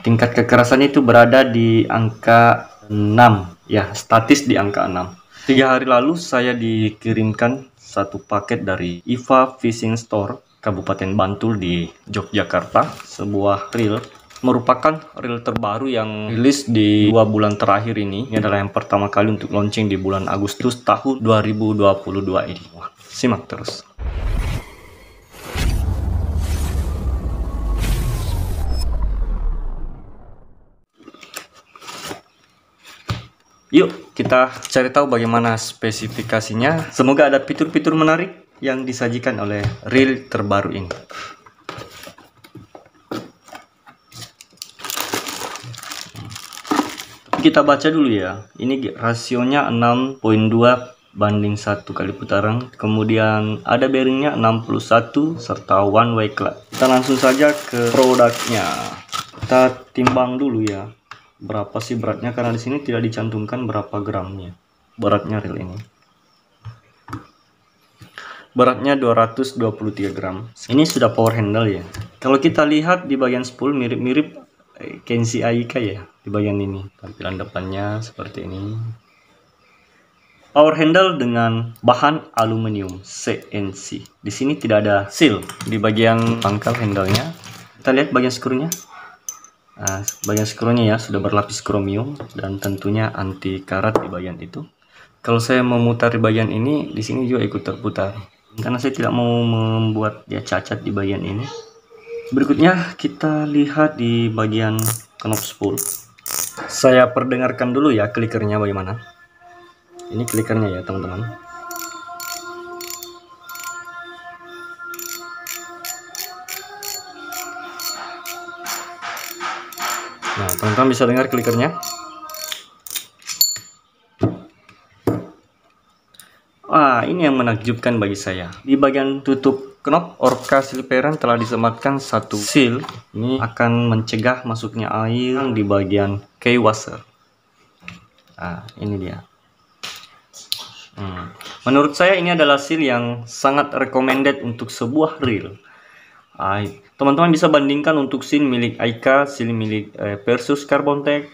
tingkat kekerasan itu berada di angka 6 ya, statis di angka 6. 3 hari lalu saya dikirimkan satu paket dari IVA Fishing Store Kabupaten Bantul di Yogyakarta, sebuah reel, merupakan reel terbaru yang rilis di 2 bulan terakhir ini. Ini adalah yang pertama kali untuk launching di bulan Agustus tahun 2022 ini. Wah, simak terus. Yuk kita cari tahu bagaimana spesifikasinya. Semoga ada fitur-fitur menarik yang disajikan oleh reel terbaru ini. Kita baca dulu ya. Ini rasionya 6.2 banding 1 kali putaran. Kemudian ada bearingnya 61 serta one way clutch. Kita langsung saja ke produknya. Kita timbang dulu ya. Berapa sih beratnya, karena di sini tidak dicantumkan berapa gramnya beratnya reel ini. Beratnya 223 gram. Ini sudah power handle ya. Kalau kita lihat di bagian spool mirip-mirip Kenshi Aika ya, di bagian ini. Tampilan depannya seperti ini. Power handle dengan bahan aluminium CNC. Di sini tidak ada seal di bagian pangkal handle-nya. Kita lihat bagian skrunya. Nah, bagian skrunya ya sudah berlapis kromium dan tentunya anti karat di bagian itu. Kalau saya memutar di bagian ini, di sini juga ikut terputar karena saya tidak mau membuat dia cacat di bagian ini. Berikutnya kita lihat di bagian knob spool. Saya perdengarkan dulu ya klikernya bagaimana. Ini klikernya ya teman-teman. Nah, teman-teman bisa dengar klikernya. Wah, ini yang menakjubkan bagi saya. Di bagian tutup knob Orca Silperan telah disematkan satu seal. Ini akan mencegah masuknya air di bagian key washer. Nah, ini dia. Menurut saya ini adalah seal yang sangat recommended untuk sebuah reel. Teman-teman bisa bandingkan untuk seal milik Aika, seal milik Perseus Carbon-Tech,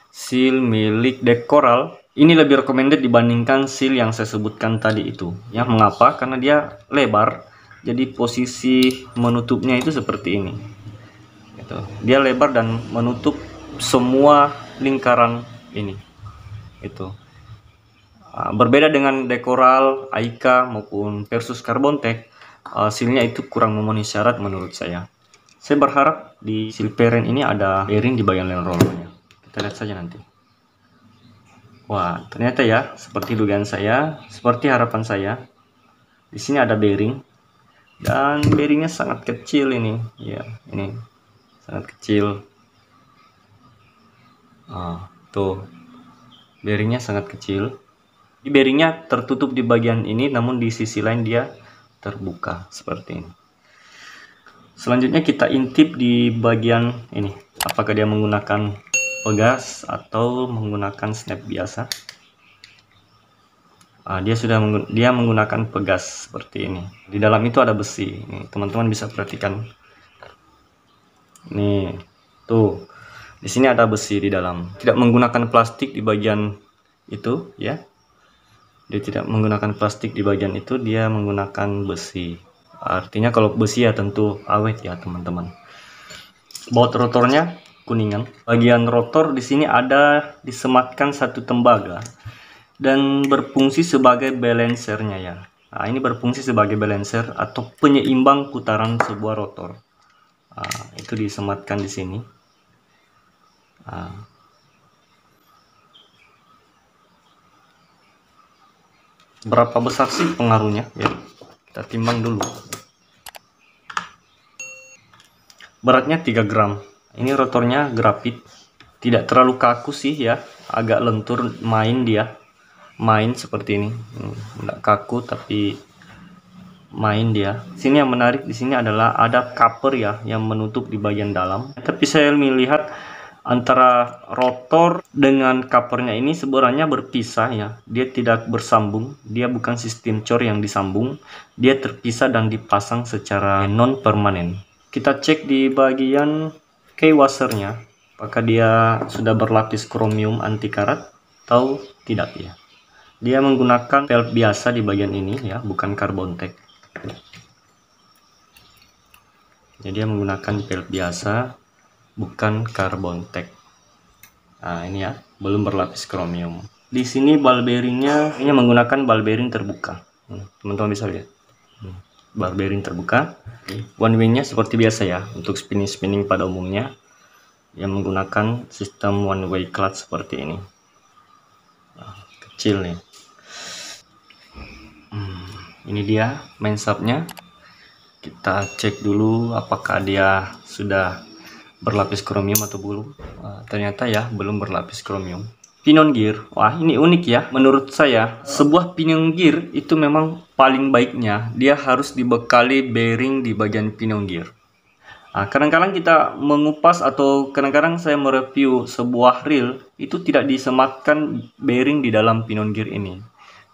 seal milik Decoral. Ini lebih recommended dibandingkan seal yang saya sebutkan tadi itu. Ya, mengapa? Karena dia lebar, jadi posisi menutupnya itu seperti ini. Gitu. Dia lebar dan menutup semua lingkaran ini. Itu. Berbeda dengan Decoral, Aika maupun Perseus Carbon-Tech, sealnya itu kurang memenuhi syarat menurut saya. Saya berharap di Silperan ini ada bearing di bagian land rollernya. Kita lihat saja nanti. Wah, ternyata ya seperti dugaan saya, seperti harapan saya. Di sini ada bearing dan bearingnya sangat kecil ini. Ya, ini sangat kecil. Tuh, bearingnya sangat kecil. Di bearingnya tertutup di bagian ini, namun di sisi lain dia terbuka seperti ini. Selanjutnya kita intip di bagian ini, apakah dia menggunakan pegas atau menggunakan snap biasa. Dia menggunakan pegas seperti ini. Di dalam itu ada besi. Teman-teman bisa perhatikan. Nih, tuh. Di sini ada besi di dalam. Tidak menggunakan plastik di bagian itu, ya. Dia tidak menggunakan plastik di bagian itu, dia menggunakan besi. Artinya kalau besi ya tentu awet ya, teman-teman. Baut rotornya kuningan. Bagian rotor di sini ada disematkan satu tembaga dan berfungsi sebagai balancernya ya. Nah, ini berfungsi sebagai balancer atau penyeimbang putaran sebuah rotor. Itu disematkan di sini. Berapa besar sih pengaruhnya ya? Kita timbang dulu. Beratnya 3 gram. Ini rotornya grafit, tidak terlalu kaku sih ya, agak lentur main seperti ini. Tidak kaku tapi main dia. Sini yang menarik di sini adalah ada cover ya yang menutup di bagian dalam. Tapi saya melihat antara rotor dengan covernya ini sebenarnya berpisah ya. Dia tidak bersambung, dia bukan sistem cor yang disambung, dia terpisah dan dipasang secara non permanen. Kita cek di bagian key washernya. Apakah dia sudah berlapis kromium anti karat atau tidak ya? Dia menggunakan valve biasa di bagian ini ya, bukan carbon tech. Jadi dia menggunakan valve biasa, bukan carbon tech. Nah ini ya, belum berlapis kromium. Di sini ball bearingnya ini menggunakan ball bearing terbuka. Teman-teman bisa lihat. Ball bearing terbuka. One wingnya seperti biasa ya, untuk spinning pada umumnya. Yang menggunakan sistem one way clutch seperti ini. Nah, kecil nih. Ini dia main subnya. Kita cek dulu apakah dia sudah berlapis kromium atau belum. Ternyata ya belum berlapis kromium. Pinion gear, wah ini unik ya. Menurut saya sebuah pinion gear itu memang paling baiknya dia harus dibekali bearing di bagian pinion gear. Kadang-kadang kita mengupas atau kadang-kadang saya mereview sebuah reel itu tidak disematkan bearing di dalam pinion gear ini.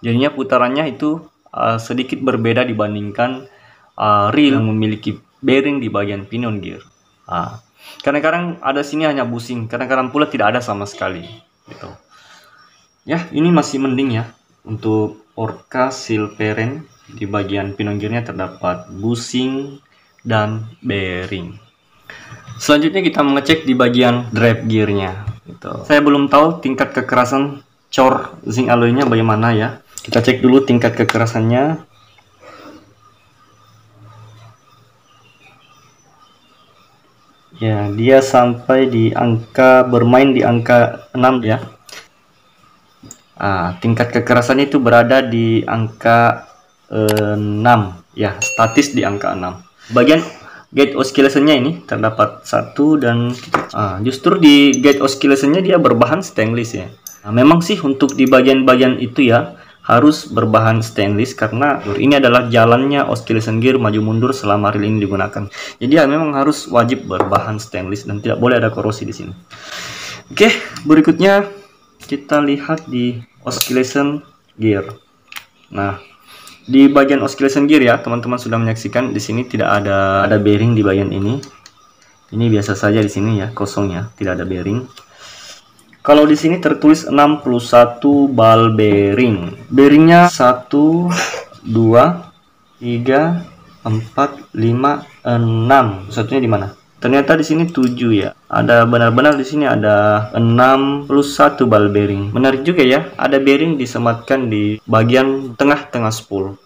Jadinya putarannya itu sedikit berbeda dibandingkan reel yang memiliki bearing di bagian pinion gear. Kadang-kadang ada sini hanya busing, kadang-kadang pula tidak ada sama sekali. Gitu. Ya, ini masih mending ya. Untuk Orca Silveren di bagian pinion gearnya terdapat busing dan bearing. Selanjutnya kita mengecek di bagian drive gearnya. Gitu. Saya belum tahu tingkat kekerasan cor zinc alloynya bagaimana ya. Kita cek dulu tingkat kekerasannya. Ya, dia sampai di angka bermain di angka 6 ya. Tingkat kekerasan itu berada di angka 6 ya, statis di angka 6. Bagian gauge oscillation-nya ini terdapat 1 dan justru di gauge oscillation-nya dia berbahan stainless ya. Memang sih untuk di bagian-bagian itu ya harus berbahan stainless karena ini adalah jalannya oscillation gear maju mundur selama reel ini digunakan. Jadi ya memang harus wajib berbahan stainless dan tidak boleh ada korosi di sini. Oke, berikutnya kita lihat di oscillation gear. Nah, di bagian oscillation gear ya, teman-teman sudah menyaksikan di sini tidak ada bearing di bagian ini. Ini biasa saja di sini ya, kosong ya, tidak ada bearing. Kalau di sini tertulis 61 ball bearing. Bearingnya 1 2 3 4 5 6. Satunya di mana? Ternyata di sini 7 ya. Ada benar-benar di sini ada 61 ball bearing. Menarik juga ya, ada bearing disematkan di bagian tengah-tengah spool.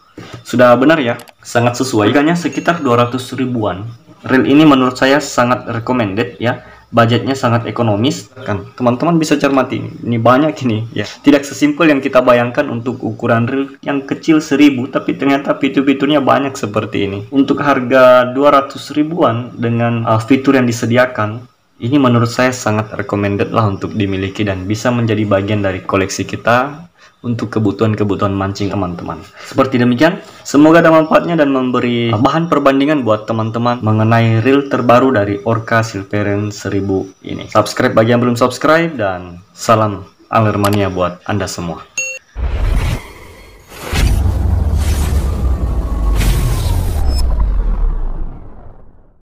Sudah benar ya, sangat sesuai. Harganya sekitar 200 ribuan. Reel ini menurut saya sangat recommended ya. Budgetnya sangat ekonomis kan. Teman-teman bisa cermati ini banyak ini ya. Tidak sesimpel yang kita bayangkan untuk ukuran reel yang kecil 1000 tapi ternyata fitur-fiturnya banyak seperti ini. Untuk harga 200 ribuan dengan fitur yang disediakan, ini menurut saya sangat recommended lah untuk dimiliki dan bisa menjadi bagian dari koleksi kita untuk kebutuhan-kebutuhan mancing teman-teman. Seperti demikian, semoga ada manfaatnya dan memberi bahan perbandingan buat teman-teman mengenai reel terbaru dari Orca Silveren 1000 ini. Subscribe bagi yang belum subscribe dan salam Anglermania buat Anda semua.